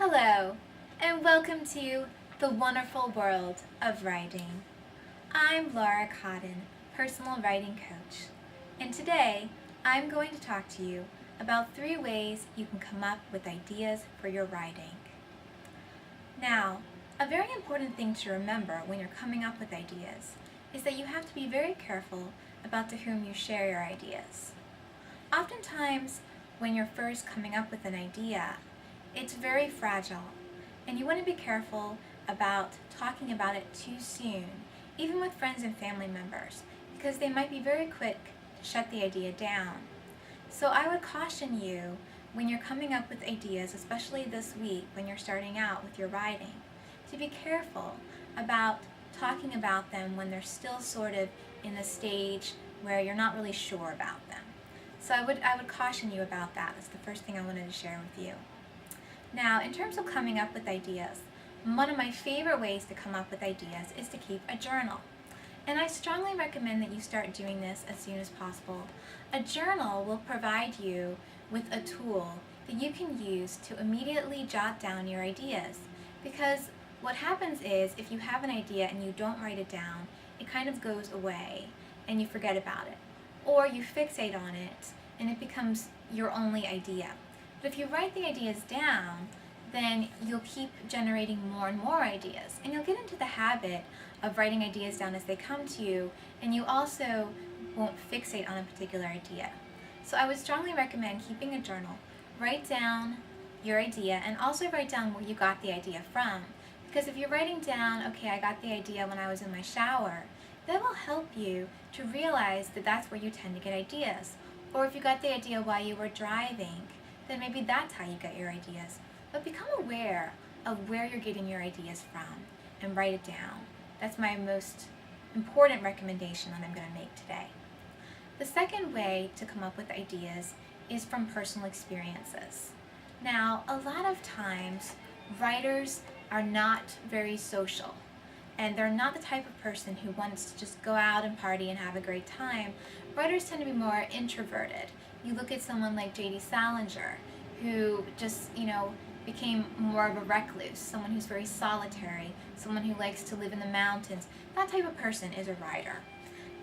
Hello, and welcome to the wonderful world of writing. I'm Laura Cotton, personal writing coach, and today I'm going to talk to you about 3 ways you can come up with ideas for your writing. Now, a very important thing to remember when you're coming up with ideas is that you have to be very careful about to whom you share your ideas. Oftentimes, when you're first coming up with an idea, it's very fragile, and you want to be careful about talking about it too soon, even with friends and family members, because they might be very quick to shut the idea down. So I would caution you when you're coming up with ideas, especially this week when you're starting out with your writing, to be careful about talking about them when they're still sort of in a stage where you're not really sure about them. So I would caution you about that. That's the first thing I wanted to share with you. Now, in terms of coming up with ideas, one of my favorite ways to come up with ideas is to keep a journal. And I strongly recommend that you start doing this as soon as possible. A journal will provide you with a tool that you can use to immediately jot down your ideas. Because what happens is, if you have an idea and you don't write it down, it kind of goes away and you forget about it. Or you fixate on it and it becomes your only idea. But if you write the ideas down, then you'll keep generating more and more ideas, and you'll get into the habit of writing ideas down as they come to you, and you also won't fixate on a particular idea. So I would strongly recommend keeping a journal. Write down your idea and also write down where you got the idea from. Because if you're writing down, okay, I got the idea when I was in my shower, that will help you to realize that that's where you tend to get ideas. Or if you got the idea while you were driving, then maybe that's how you get your ideas. But become aware of where you're getting your ideas from and write it down. That's my most important recommendation that I'm going to make today. The second way to come up with ideas is from personal experiences. Now, a lot of times, writers are not very social, and they're not the type of person who wants to just go out and party and have a great time. Writers tend to be more introverted. You look at someone like J.D. Salinger, who just, became more of a recluse, someone who's very solitary, someone who likes to live in the mountains. That type of person is a writer.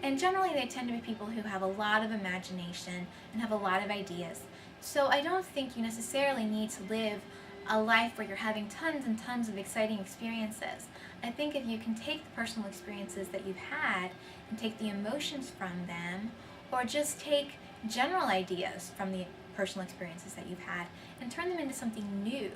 And generally they tend to be people who have a lot of imagination and have a lot of ideas. So I don't think you necessarily need to live a life where you're having tons and tons of exciting experiences. I think if you can take the personal experiences that you've had and take the emotions from them, or just take general ideas from the personal experiences that you've had and turn them into something new,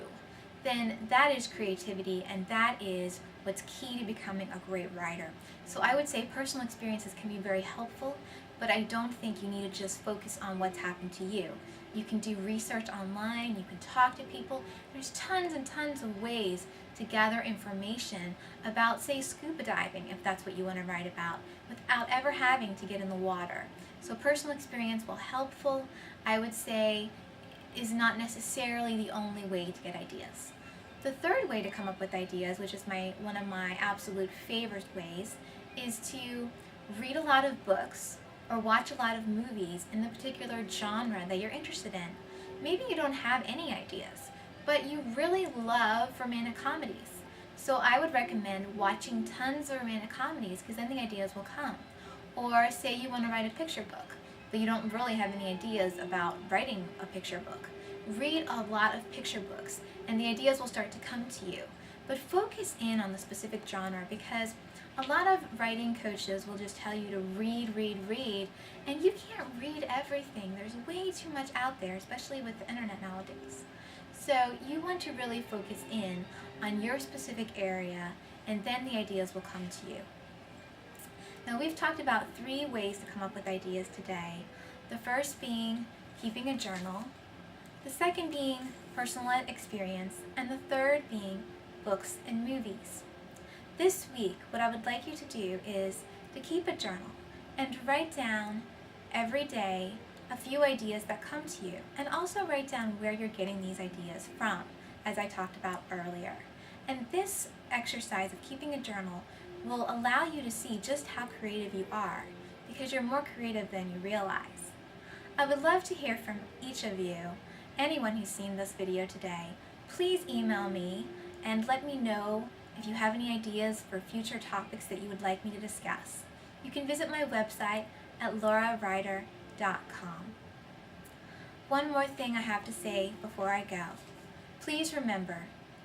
then that is creativity, and that is what's key to becoming a great writer. So I would say personal experiences can be very helpful, but I don't think you need to just focus on what's happened to you. You can do research online, you can talk to people. There's tons and tons of ways to gather information about, say, scuba diving, if that's what you want to write about, without ever having to get in the water. So personal experience, while helpful, I would say is not necessarily the only way to get ideas. The third way to come up with ideas, which is one of my absolute favorite ways, is to read a lot of books or watch a lot of movies in the particular genre that you're interested in. Maybe you don't have any ideas, but you really love romantic comedies. So I would recommend watching tons of romantic comedies, because then the ideas will come. Or say you want to write a picture book, but you don't really have any ideas about writing a picture book. Read a lot of picture books, and the ideas will start to come to you. But focus in on the specific genre, because a lot of writing coaches will just tell you to read, and you can't read everything. There's way too much out there, especially with the internet nowadays. So you want to really focus in on your specific area, and then the ideas will come to you. Now, we've talked about 3 ways to come up with ideas today. The first being keeping a journal, the second being personal experience, and the third being books and movies. This week, what I would like you to do is to keep a journal and write down every day a few ideas that come to you, and also write down where you're getting these ideas from, as I talked about earlier. And this exercise of keeping a journal will allow you to see just how creative you are, because you're more creative than you realize. I would love to hear from each of you. Anyone who's seen this video today, please email me and let me know if you have any ideas for future topics that you would like me to discuss. You can visit my website at laurawriter.com. One more thing I have to say before I go. Please remember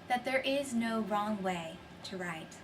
that there is no wrong way to write.